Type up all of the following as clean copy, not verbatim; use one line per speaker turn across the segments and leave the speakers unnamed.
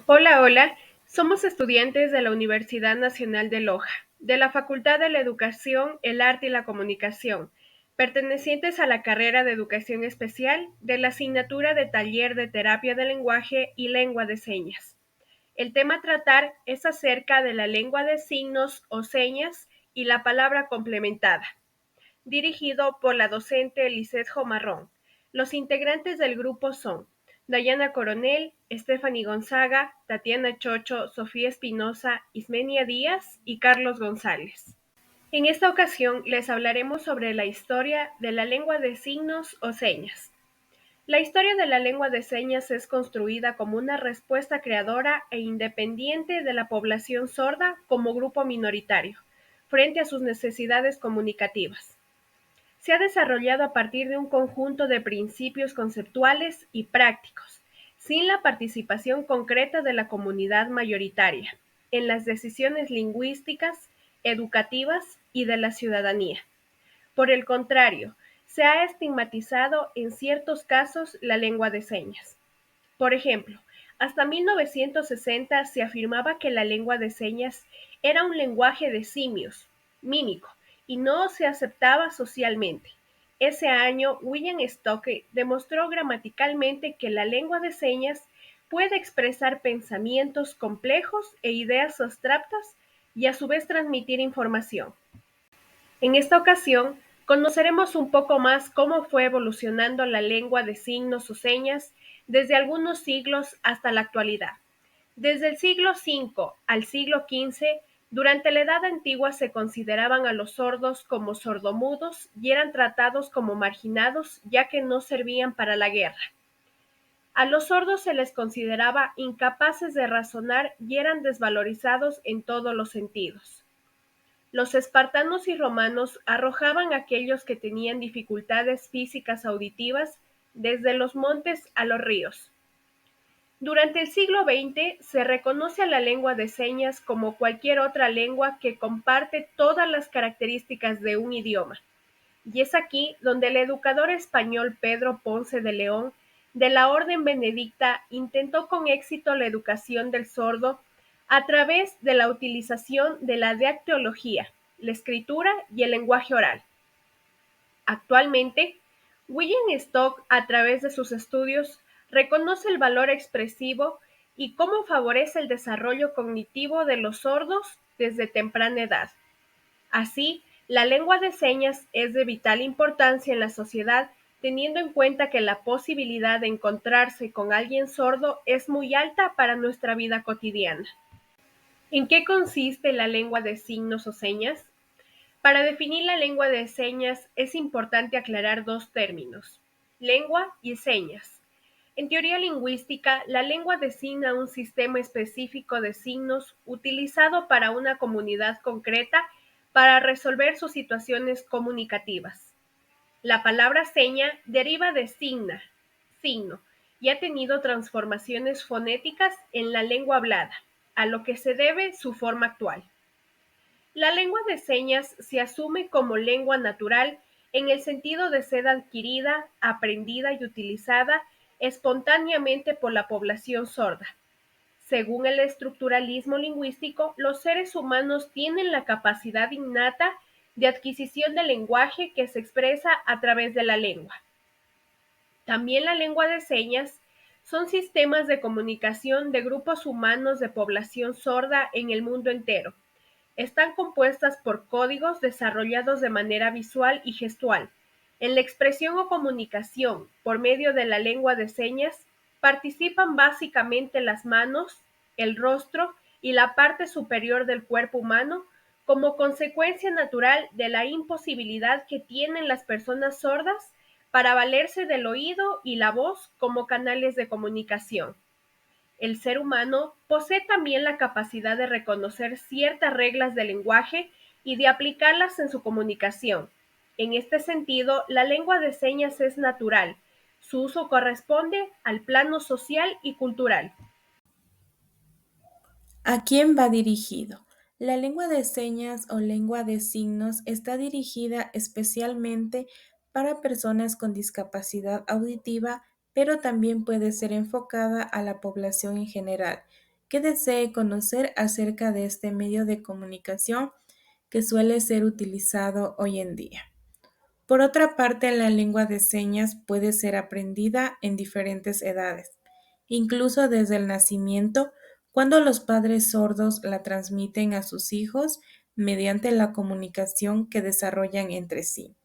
Hola, hola. Somos estudiantes de la Universidad Nacional de Loja, de la Facultad de la Educación, el Arte y la Comunicación, pertenecientes a la carrera de Educación Especial de la asignatura de Taller de Terapia de Lenguaje y Lengua de Señas. El tema a tratar es acerca de la lengua de signos o señas y la palabra complementada, dirigido por la docente Lizetjo Marrón. Los integrantes del grupo son Dayana Coronel, Stephanie Gonzaga, Tatiana Chocho, Sofía Espinosa, Ismenia Díaz y Carlos González. En esta ocasión les hablaremos sobre la historia de la lengua de signos o señas. La historia de la lengua de señas es construida como una respuesta creadora e independiente de la población sorda como grupo minoritario, frente a sus necesidades comunicativas. Se ha desarrollado a partir de un conjunto de principios conceptuales y prácticos, sin la participación concreta de la comunidad mayoritaria en las decisiones lingüísticas, educativas y de la ciudadanía. Por el contrario, se ha estigmatizado en ciertos casos la lengua de señas. Por ejemplo, hasta 1960 se afirmaba que la lengua de señas era un lenguaje de simios, mímico, y no se aceptaba socialmente. Ese año, William Stokes demostró gramaticalmente que la lengua de señas puede expresar pensamientos complejos e ideas abstractas y a su vez transmitir información. En esta ocasión, conoceremos un poco más cómo fue evolucionando la lengua de signos o señas desde algunos siglos hasta la actualidad. Desde el siglo V al siglo XV, durante la Edad Antigua se consideraban a los sordos como sordomudos y eran tratados como marginados ya que no servían para la guerra. A los sordos se les consideraba incapaces de razonar y eran desvalorizados en todos los sentidos. Los espartanos y romanos arrojaban a aquellos que tenían dificultades físicas auditivas desde los montes a los ríos. Durante el siglo XX se reconoce a la lengua de señas como cualquier otra lengua que comparte todas las características de un idioma. Y es aquí donde el educador español Pedro Ponce de León, de la Orden Benedicta, intentó con éxito la educación del sordo a través de la utilización de la dactilología, la escritura y el lenguaje oral. Actualmente, William Stock, a través de sus estudios, reconoce el valor expresivo y cómo favorece el desarrollo cognitivo de los sordos desde temprana edad. Así, la lengua de señas es de vital importancia en la sociedad, teniendo en cuenta que la posibilidad de encontrarse con alguien sordo es muy alta para nuestra vida cotidiana. ¿En qué consiste la lengua de signos o señas? Para definir la lengua de señas es importante aclarar dos términos: lengua y señas. En teoría lingüística, la lengua designa un sistema específico de signos utilizado para una comunidad concreta para resolver sus situaciones comunicativas. La palabra seña deriva de signa, signo, y ha tenido transformaciones fonéticas en la lengua hablada, a lo que se debe su forma actual. La lengua de señas se asume como lengua natural en el sentido de ser adquirida, aprendida y utilizada espontáneamente por la población sorda. Según el estructuralismo lingüístico, los seres humanos tienen la capacidad innata de adquisición del lenguaje que se expresa a través de la lengua. También la lengua de señas son sistemas de comunicación de grupos humanos de población sorda en el mundo entero. Están compuestas por códigos desarrollados de manera visual y gestual. En la expresión o comunicación por medio de la lengua de señas participan básicamente las manos, el rostro y la parte superior del cuerpo humano como consecuencia natural de la imposibilidad que tienen las personas sordas para valerse del oído y la voz como canales de comunicación. El ser humano posee también la capacidad de reconocer ciertas reglas del lenguaje y de aplicarlas en su comunicación. En este sentido, la lengua de señas es natural. Su uso corresponde al plano social y cultural.
¿A quién va dirigido? La lengua de señas o lengua de signos está dirigida especialmente para personas con discapacidad auditiva, pero también puede ser enfocada a la población en general, que desee conocer acerca de este medio de comunicación que suele ser utilizado hoy en día. Por otra parte, la lengua de señas puede ser aprendida en diferentes edades, incluso desde el nacimiento, cuando los padres sordos la transmiten a sus hijos mediante la comunicación que desarrollan entre sí.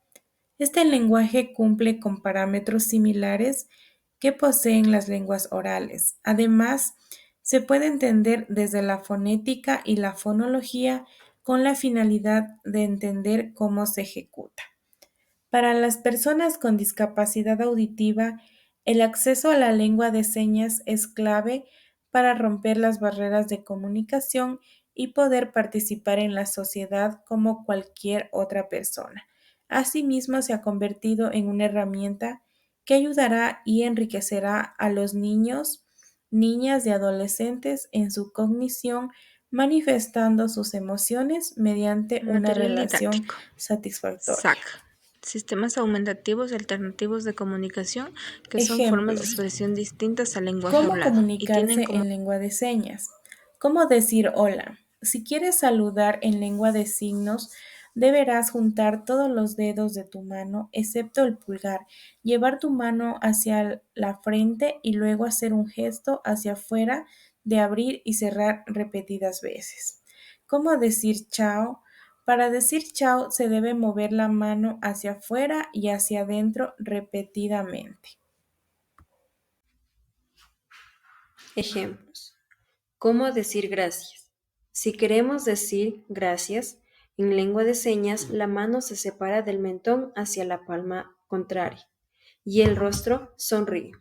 Este lenguaje cumple con parámetros similares que poseen las lenguas orales. Además, se puede entender desde la fonética y la fonología con la finalidad de entender cómo se ejecuta. Para las personas con discapacidad auditiva, el acceso a la lengua de señas es clave para romper las barreras de comunicación y poder participar en la sociedad como cualquier otra persona. Asimismo, se ha convertido en una herramienta que ayudará y enriquecerá a los niños, niñas y adolescentes en su cognición, manifestando sus emociones mediante una
Material
relación
didáctico.
satisfactoria.
SAC. Sistemas aumentativos y alternativos de comunicación que son formas de
Ejemplos:
expresión distintas al lenguaje
cómo
hablado y tienen
comunicarse
como
en lengua de señas, cómo decir hola. Si quieres saludar en lengua de signos, deberás juntar todos los dedos de tu mano, excepto el pulgar, llevar tu mano hacia la frente y luego hacer un gesto hacia afuera de abrir y cerrar repetidas veces. ¿Cómo decir chao? Para decir chao se debe mover la mano hacia afuera y hacia adentro repetidamente.
Ejemplos. ¿Cómo decir gracias? Si queremos decir gracias, en lengua de señas la mano se separa del mentón hacia la palma contraria y el rostro sonríe.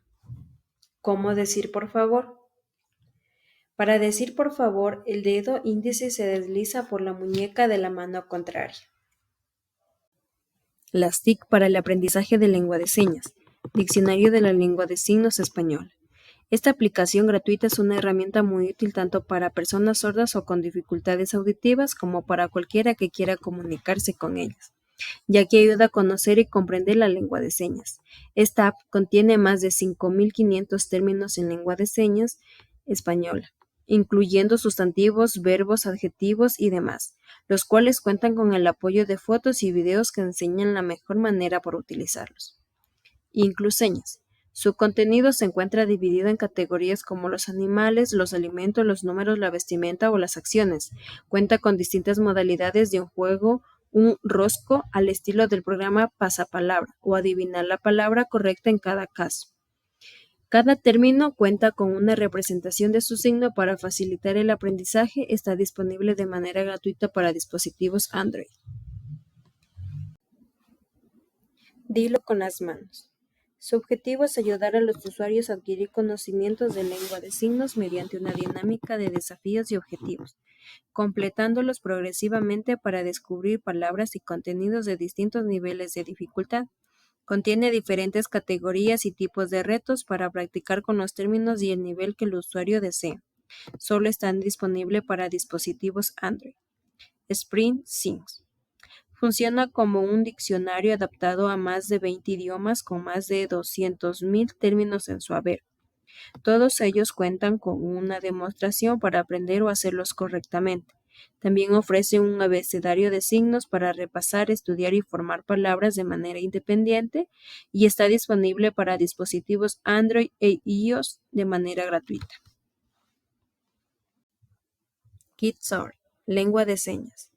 ¿Cómo decir por favor? Para decir por favor, el dedo índice se desliza por la muñeca de la mano contraria. Las TIC para el aprendizaje de lengua de señas. Diccionario de la lengua de signos española. Esta aplicación gratuita es una herramienta muy útil tanto para personas sordas o con dificultades auditivas como para cualquiera que quiera comunicarse con ellas, ya que ayuda a conocer y comprender la lengua de señas. Esta app contiene más de 5.500 términos en lengua de señas española, incluyendo sustantivos, verbos, adjetivos y demás, los cuales cuentan con el apoyo de fotos y videos que enseñan la mejor manera para utilizarlos. Incluseñas. Su contenido se encuentra dividido en categorías como los animales, los alimentos, los números, la vestimenta o las acciones. Cuenta con distintas modalidades de un juego, un rosco al estilo del programa Pasapalabra o adivinar la palabra correcta en cada caso. Cada término cuenta con una representación de su signo para facilitar el aprendizaje. Está disponible de manera gratuita para dispositivos Android. Dilo con las manos. Su objetivo es ayudar a los usuarios a adquirir conocimientos de lengua de signos mediante una dinámica de desafíos y objetivos, completándolos progresivamente para descubrir palabras y contenidos de distintos niveles de dificultad. Contiene diferentes categorías y tipos de retos para practicar con los términos y el nivel que el usuario desee. Solo están disponibles para dispositivos Android. Spring Sings. Funciona como un diccionario adaptado a más de 20 idiomas con más de 200.000 términos en su haber. Todos ellos cuentan con una demostración para aprender o hacerlos correctamente. También ofrece un abecedario de signos para repasar, estudiar y formar palabras de manera independiente y está disponible para dispositivos Android e iOS de manera gratuita. Kitsart, lengua de señas.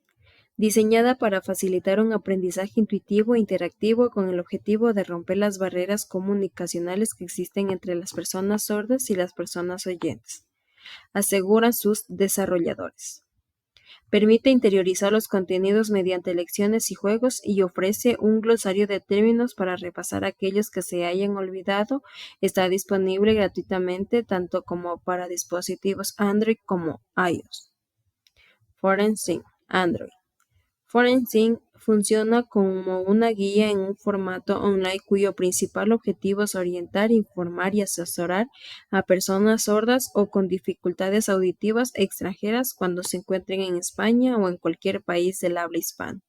Diseñada para facilitar un aprendizaje intuitivo e interactivo con el objetivo de romper las barreras comunicacionales que existen entre las personas sordas y las personas oyentes, aseguran sus desarrolladores. Permite interiorizar los contenidos mediante lecciones y juegos y ofrece un glosario de términos para repasar aquellos que se hayan olvidado. Está disponible gratuitamente tanto como para dispositivos Android como iOS. Forensic Android. Forensic funciona como una guía en un formato online cuyo principal objetivo es orientar, informar y asesorar a personas sordas o con dificultades auditivas extranjeras cuando se encuentren en España o en cualquier país del habla hispana.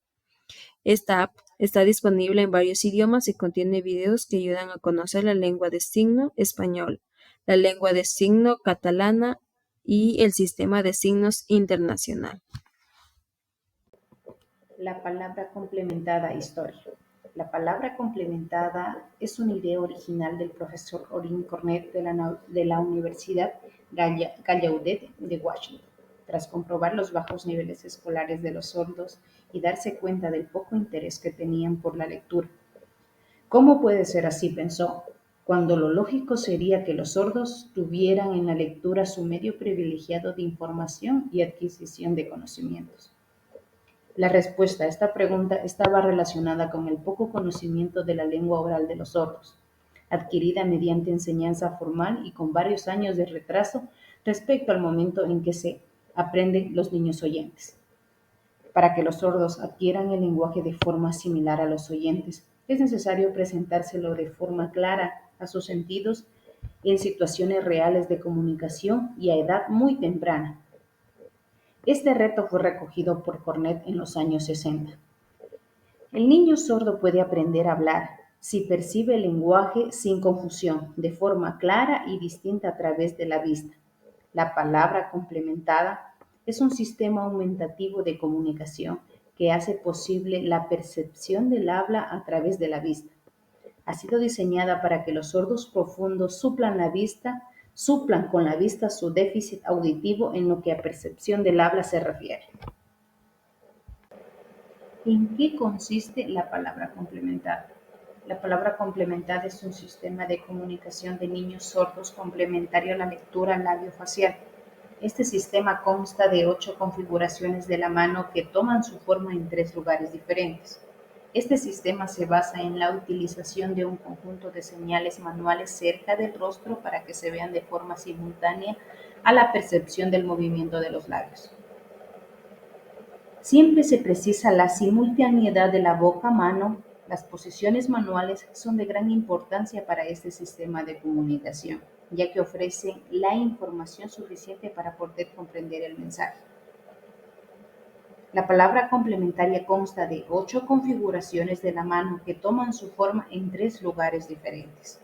Esta app está disponible en varios idiomas y contiene videos que ayudan a conocer la lengua de signo española, la lengua de signo catalana y el sistema de signos internacional.
La palabra complementada historia. La palabra complementada es una idea original del profesor Orin Cornet de la Universidad Gallaudet de Washington. Tras comprobar los bajos niveles escolares de los sordos y darse cuenta del poco interés que tenían por la lectura. ¿Cómo puede ser así?, pensó, cuando lo lógico sería que los sordos tuvieran en la lectura su medio privilegiado de información y adquisición de conocimientos. La respuesta a esta pregunta estaba relacionada con el poco conocimiento de la lengua oral de los sordos, adquirida mediante enseñanza formal y con varios años de retraso respecto al momento en que se aprenden los niños oyentes. Para que los sordos adquieran el lenguaje de forma similar a los oyentes, es necesario presentárselo de forma clara a sus sentidos en situaciones reales de comunicación y a edad muy temprana. Este reto fue recogido por Cornet en los años 60. El niño sordo puede aprender a hablar si percibe el lenguaje sin confusión, de forma clara y distinta a través de la vista. La palabra complementada es un sistema aumentativo de comunicación que hace posible la percepción del habla a través de la vista. Ha sido diseñada para que los sordos profundos suplan con la vista su déficit auditivo en lo que a percepción del habla se refiere. ¿En qué consiste la palabra complementada? La palabra complementada es un sistema de comunicación de niños sordos complementario a la lectura labio-facial. Este sistema consta de 8 configuraciones de la mano que toman su forma en 3 lugares diferentes. Este sistema se basa en la utilización de un conjunto de señales manuales cerca del rostro para que se vean de forma simultánea a la percepción del movimiento de los labios. Siempre se precisa la simultaneidad de la boca-mano. Las posiciones manuales son de gran importancia para este sistema de comunicación, ya que ofrecen la información suficiente para poder comprender el mensaje. La palabra complementaria consta de 8 configuraciones de la mano que toman su forma en 3 lugares diferentes.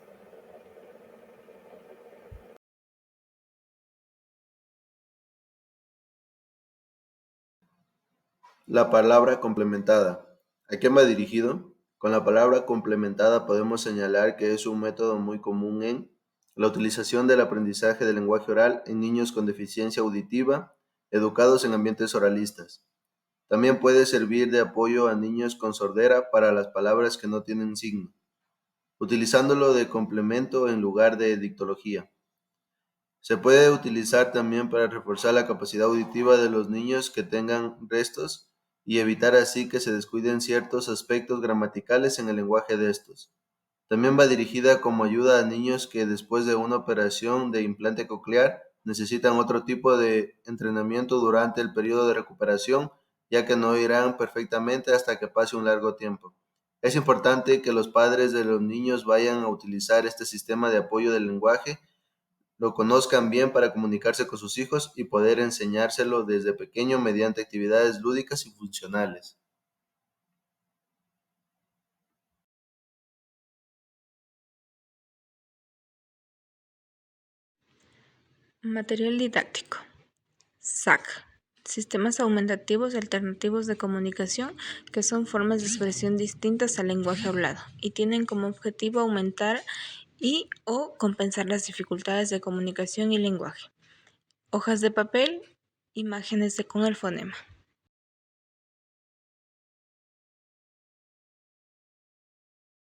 La palabra complementada. ¿A quién va dirigido? Con la palabra complementada podemos señalar que es un método muy común en la utilización del aprendizaje del lenguaje oral en niños con deficiencia auditiva, educados en ambientes oralistas. También puede servir de apoyo a niños con sordera para las palabras que no tienen signo, utilizándolo de complemento en lugar de dictología. Se puede utilizar también para reforzar la capacidad auditiva de los niños que tengan restos y evitar así que se descuiden ciertos aspectos gramaticales en el lenguaje de estos. También va dirigida como ayuda a niños que después de una operación de implante coclear necesitan otro tipo de entrenamiento durante el periodo de recuperación, ya que no oirán perfectamente hasta que pase un largo tiempo. Es importante que los padres de los niños vayan a utilizar este sistema de apoyo del lenguaje, lo conozcan bien para comunicarse con sus hijos y poder enseñárselo desde pequeño mediante actividades lúdicas y funcionales.
Material didáctico. SAC. Sistemas aumentativos alternativos de comunicación que son formas de expresión distintas al lenguaje hablado y tienen como objetivo aumentar y o compensar las dificultades de comunicación y lenguaje. Hojas de papel, imágenes con el fonema.